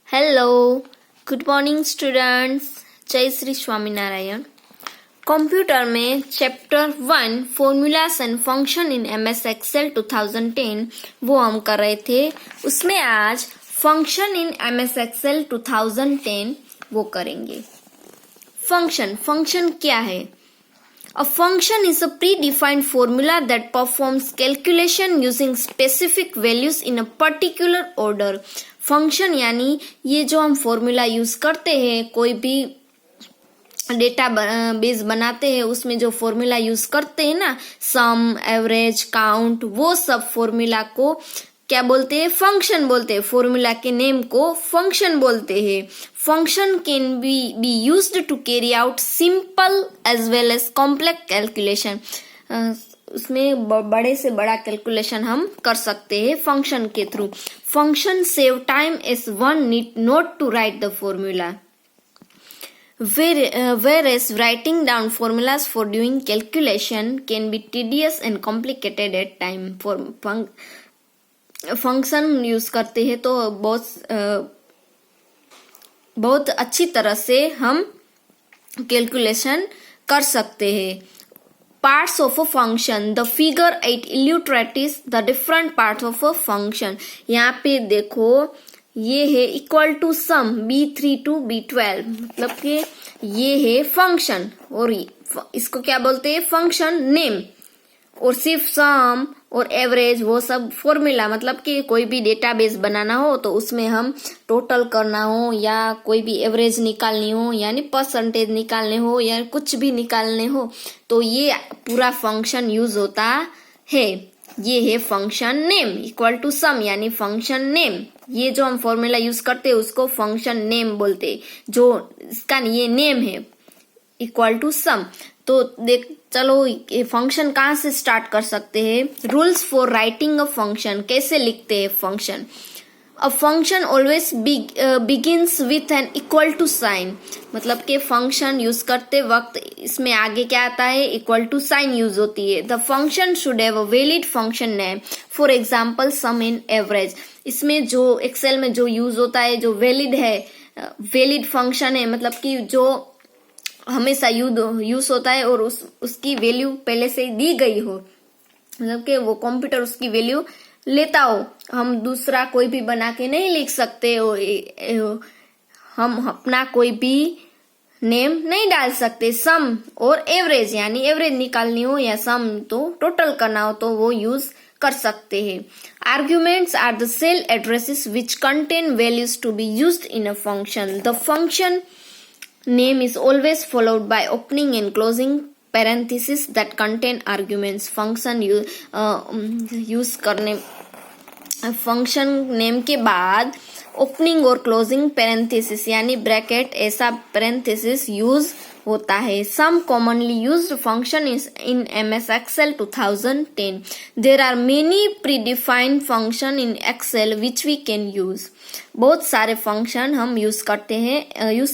Hello, good morning students. जय Shri Swaminarayan. Computer में chapter 1 formulas and function in MS Excel 2010 वो हम कर रहे थे. उसमें आज फंक्शन इन एमएस एक्सेल 2010 वो करेंगे. फंक्शन क्या है? A function is a predefined formula that performs calculation using specific values in a particular order. Function यानी ये जो हम फॉर्मूला यूज करते हैं, कोई भी डेटा बेस बनाते हैं, उसमें जो फॉर्मूला यूज करते हैं ना, सम, एवरेज, काउंट, वो सब फॉर्मूला को क्या बोलते हैं? फंक्शन बोलते हैं. फॉर्मूला के नेम को फंक्शन बोलते हैं. Function can be used to carry out simple as well as complex calculation. उसमें बड़े से बड़ा कैलकुलेशन हम कर सकते हैं फंक्शन के through. Function save time as one need not to write the formula. Whereas writing down formulas for doing calculation can be tedious and complicated at time. Function use करते हैं तो बहुत अच्छी तरह से हम कैलकुलेशन कर सकते हैं. Parts of a function, the figure 8 illustrates the different parts of a function. यहाँ पे देखो, ये है equal to some B3 to B12, मतलब कि ये है फंक्शन और इसको क्या बोलते हैं? Function name. और सिर्फ सम और एवरेज वो सब फॉर्मूला, मतलब कि कोई भी डेटाबेस बनाना हो तो उसमें हम टोटल करना हो या कोई भी एवरेज निकालनी हो, यानी परसेंटेज निकालने हो या कुछ भी निकालने हो, तो ये पूरा फंक्शन यूज होता है. ये है फंक्शन नेम. इक्वल टू सम यानी फंक्शन नेम. ये जो हम फॉर्मूला यूज करते हैं उसको फंक्शन नेम बोलते हैं. जो इसका ये नेम है इक्वल टू सम. तो देख चलो, ये फंक्शन कहाँ से स्टार्ट कर सकते हैं? Rules for writing a function. कैसे लिखते हैं function? A function always begins with an equal to sign. मतलब कि फंक्शन यूज करते वक्त इसमें आगे क्या आता है? इक्वल टू साइन यूज होती है. The function should have a valid function name. For example sum and average. इसमें जो एक्सेल में जो यूज होता है, जो वैलिड है, वैलिड फंक्शन है, मतलब कि जो हमेशा यूज होता है और उसकी वैल्यू पहले से दी गई हो, मतलब कि वो कंप्यूटर उसकी वैल्यू लेता हो. हम दूसरा कोई भी बना के नहीं लिख सकते हो. हम अपना कोई भी नेम नहीं डाल सकते. सम और एवरेज यानी एवरेज निकालनी हो या सम तो टोटल करना हो तो वो यूज कर सकते हैं. Arguments are the cell addresses which contain values to be used in a function. The function name is always followed by opening and closing parentheses that contain arguments. function use करने function name के बाद opening और closing parenthesis यानी bracket, ऐसा parenthesis use होता है. Some commonly used function in MS Excel 2010. There are many predefined function in Excel which we can use. बहुत सारे फंक्शन हम यूज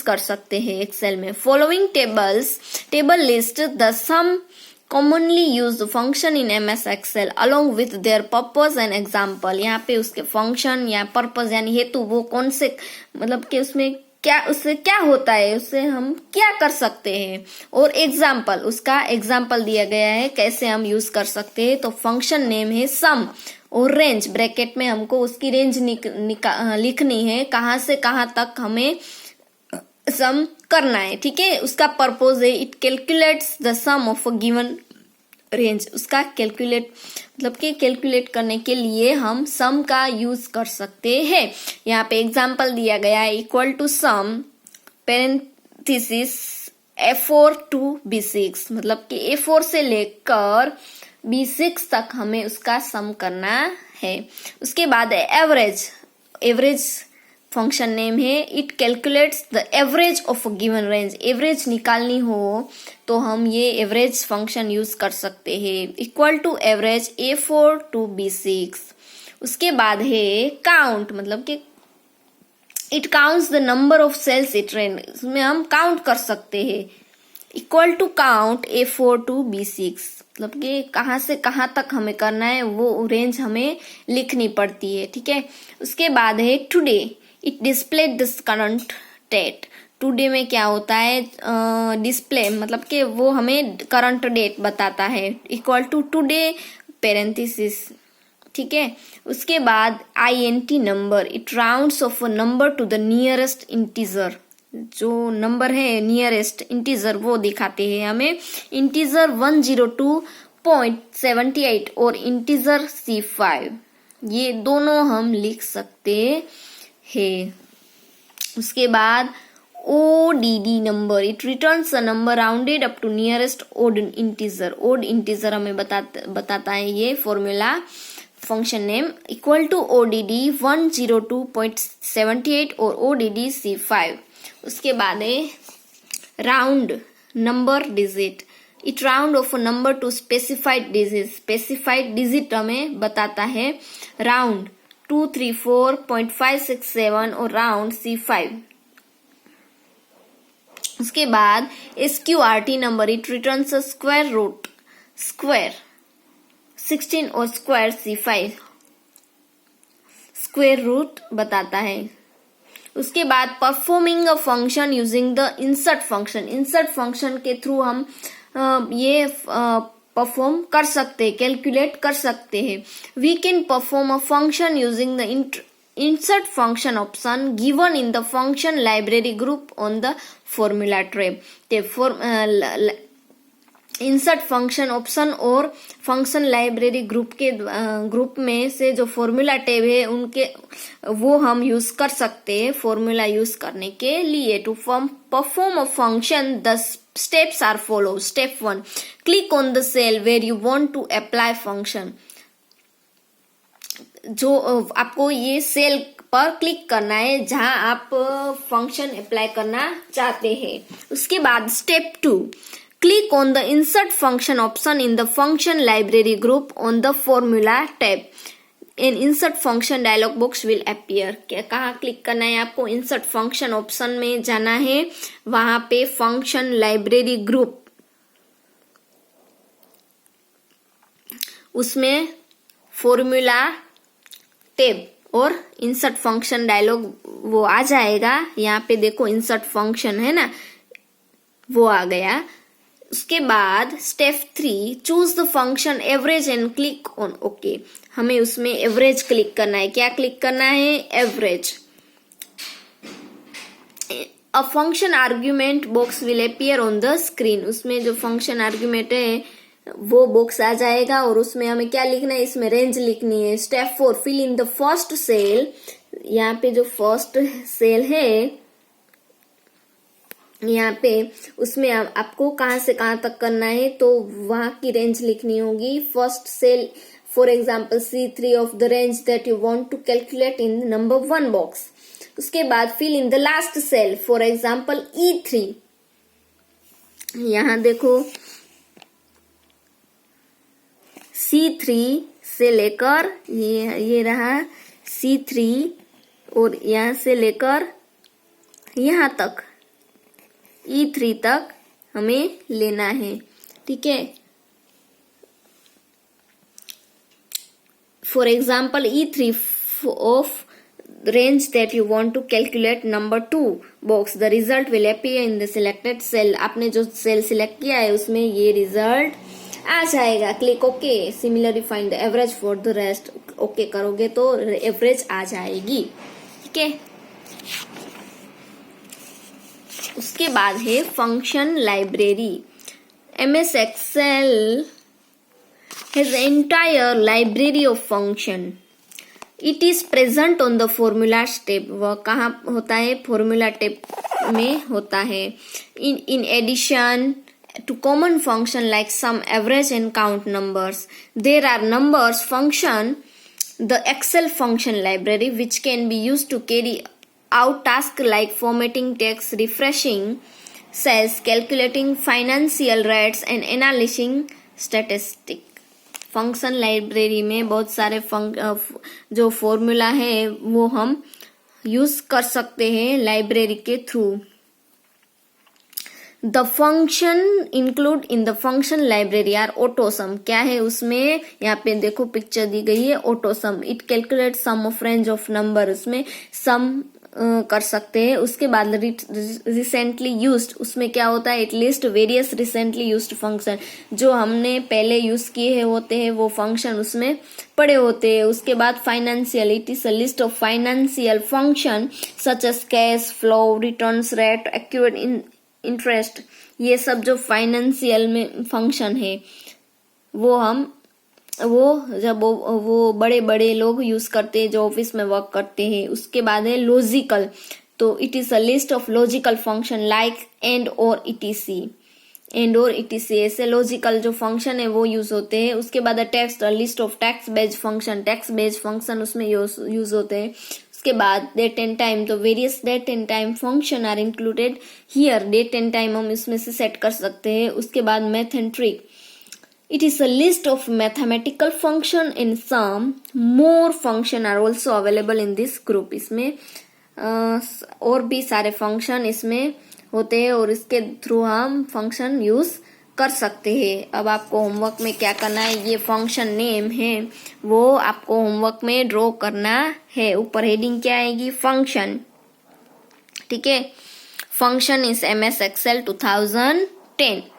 कर सकते हैं एक्सेल में. Following table list the sum commonly used function in MS Excel along with their purpose and example. यहाँ पे उसके फंक्शन या पर्पस यानी हेतु, वो कौन से, मतलब कि उसमें क्या, उससे क्या होता है, उससे हम क्या कर सकते हैं, और एग्जाम्पल, उसका एग्जाम्पल दिया गया है कैसे हम यूज कर सकते हैं. तो फंक्शन नेम है सम और रेंज, ब्रैकेट में हमको उसकी रेंज लिखनी है, कहाँ से कहाँ तक हमें सम करना है. ठीक है. उसका पर्पस है it calculates the sum of a given range. उसका कैलकुलेट, मतलब कि कैलकुलेट करने के लिए हम सम का यूज कर सकते हैं. यहाँ पे एग्जांपल दिया गया है equal to sum parenthesis A4 to B6, मतलब कि A4 से लेकर B6 तक हमें उसका सम करना है. उसके बाद एवरेज फंक्शन नेम है. It calculates the average of a given range. Average निकालनी हो तो हम ये एवरेज फंक्शन यूज कर सकते हैं. Equal to average A4 to B6. उसके बाद है काउंट, मतलब कि it counts the number of cells it range. इसमें हम काउंट कर सकते हैं. Equal to count A4 to B6, मतलब कि कहाँ से कहाँ तक हमें करना है वो रेंज हमें लिखनी पड़ती है. ठीक है. उसके बाद है today. It display this current date. Today में क्या होता है, डिस्प्ले मतलब कि वो हमें करंट डेट बताता है, इक्वल टू टुडे पेरेंथिसिस, ठीक है। उसके बाद INT number, it rounds of a number to the nearest integer, जो नंबर है नियरेस्ट इंटीजर वो दिखाते हैं हमें, इंटीजर 102.78 और इंटीजर C5, ये दोनों हम लिख सकते हैं। उसके बाद ODD number, it returns a number rounded up to nearest odd integer, odd integer हमें बताता है ये formula, function name, equal to ODD 102.78 और ODD C5। उसके बाद है round number digit, it round off a number to specified digit, specified digit हमें बताता है राउंड 234.567 और राउंड C5। उसके बाद SQRT number, it returns a square root, square 16 और स्क्वायर C5, स्क्वायर रूट बताता है। उसके बाद performing a function using the insert function, insert function के थ्रू हम ये परफॉर्म कर सकते हैं, कैलकुलेट कर सकते हैं। We can perform a function using the insert function option given in the function library group on the formula tab। Insert function option और फंक्शन लाइब्रेरी ग्रुप में से जो फॉर्मूला टैब है उनके वो हम यूज कर सकते हैं। फॉर्मूला यूज करने के लिए to perform a function the steps are follow. Step 1, click on the cell where you want to apply function, जो आपको ये सेल पर क्लिक करना है जहां आप फंक्शन अप्लाई करना चाहते हैं। उसके बाद step 2, click on the insert function option in the function library group on the formula tab। an insert function dialog box will appear। कहाँ क्लिक करना है आपको, insert function ऑप्शन में जाना है, वहां पे function library group, उसमें formula tab और insert function dialog वो आ जाएगा। यहाँ पे देखो insert function है ना, वो आ गया। उसके बाद step 3, choose the function average and click on okay. हमें उसमें एवरेज क्लिक करना है। क्या क्लिक करना है, average. A function argument box will appear on the screen, उसमें जो फंक्शन आर्ग्यूमेंट है वो बॉक्स आ जाएगा और उसमें हमें क्या लिखना है, इसमें रेंज लिखनी है। Step 4, fill in the first cell, यहाँ पे जो फर्स्ट सेल है यहाँ पे उसमें आपको कहाँ से कहाँ तक करना है तो वहां की रेंज लिखनी होगी। First cell for example C3 of the range that you want to calculate in number 1 box. उसके बाद fill in the last cell for example E3। यहाँ देखो C3 से लेकर ये रहा C3 और यहाँ से लेकर यहाँ तक E3 तक हमें लेना है, ठीक है। For example E3 of range that you want to calculate number 2 box, the result will appear in the selected cell। आपने जो सेल सिलेक्ट किया है उसमें ये रिजल्ट आ जाएगा। Click okay, similarly find the average for the rest, okay करोगे तो average आ जाएगी, ठीक है। उसके बाद है function library. MS Excel has an entire library of function। It is present on the formula tab। वह कहाँ होता है, फॉर्मूला tab में होता है। In addition to common function like sum, average and count numbers, there are numbers function, the Excel function library, which can be used to carry out tasks like formatting text, refreshing cells, calculating financial rates and analyzing statistics। Function library में बहुत सारे जो formula है वो हम use कर सकते हैं लाइब्रेरी के through. The function include in the function library are autosum. क्या है उसमें, यहाँ पे देखो पिक्चर दी गई है autosum. It calculate sum of range of number, उसमें सम कर सकते हैं। उसके बाद रिसेंटली यूज्ड, उसमें क्या होता है, at least various recently used function, जो हमने पहले यूज किए होते हैं वो फंक्शन उसमें पड़े होते हैं। उसके बाद financial, it is a list of financial function such as cash flow, returns rate, accurate interest. ये सब जो फाइनेंशियल में फंक्शन है वो जब वो बड़े बड़े लोग यूज करते हैं जो ऑफिस में वर्क करते हैं। उसके बाद है लॉजिकल, तो it is a list of logical function like and और ईटीसी, एंड और ईटीसी, ऐसे लॉजिकल जो फंक्शन है वो यूज होते हैं। उसके बाद है text, list of text based function, text based function उसमें यूज होते हैं। उसके बाद डेट एंड टाइम, तो various date and time function are included here, date and time हम इसमें से सेट कर सकते हैं। उसके बाद math and trick, it is a list of mathematical function and some more function are also available in this group। इसमें और भी सारे फंक्शन इसमें होते हैं और इसके थ्रू हम फंक्शन यूज कर सकते हैं। अब आपको होमवर्क में क्या करना है, ये फंक्शन नेम है वो आपको होमवर्क में ड्रॉ करना है। ऊपर हेडिंग क्या आएगी, फंक्शन, ठीक है। Function is MS Excel 2010।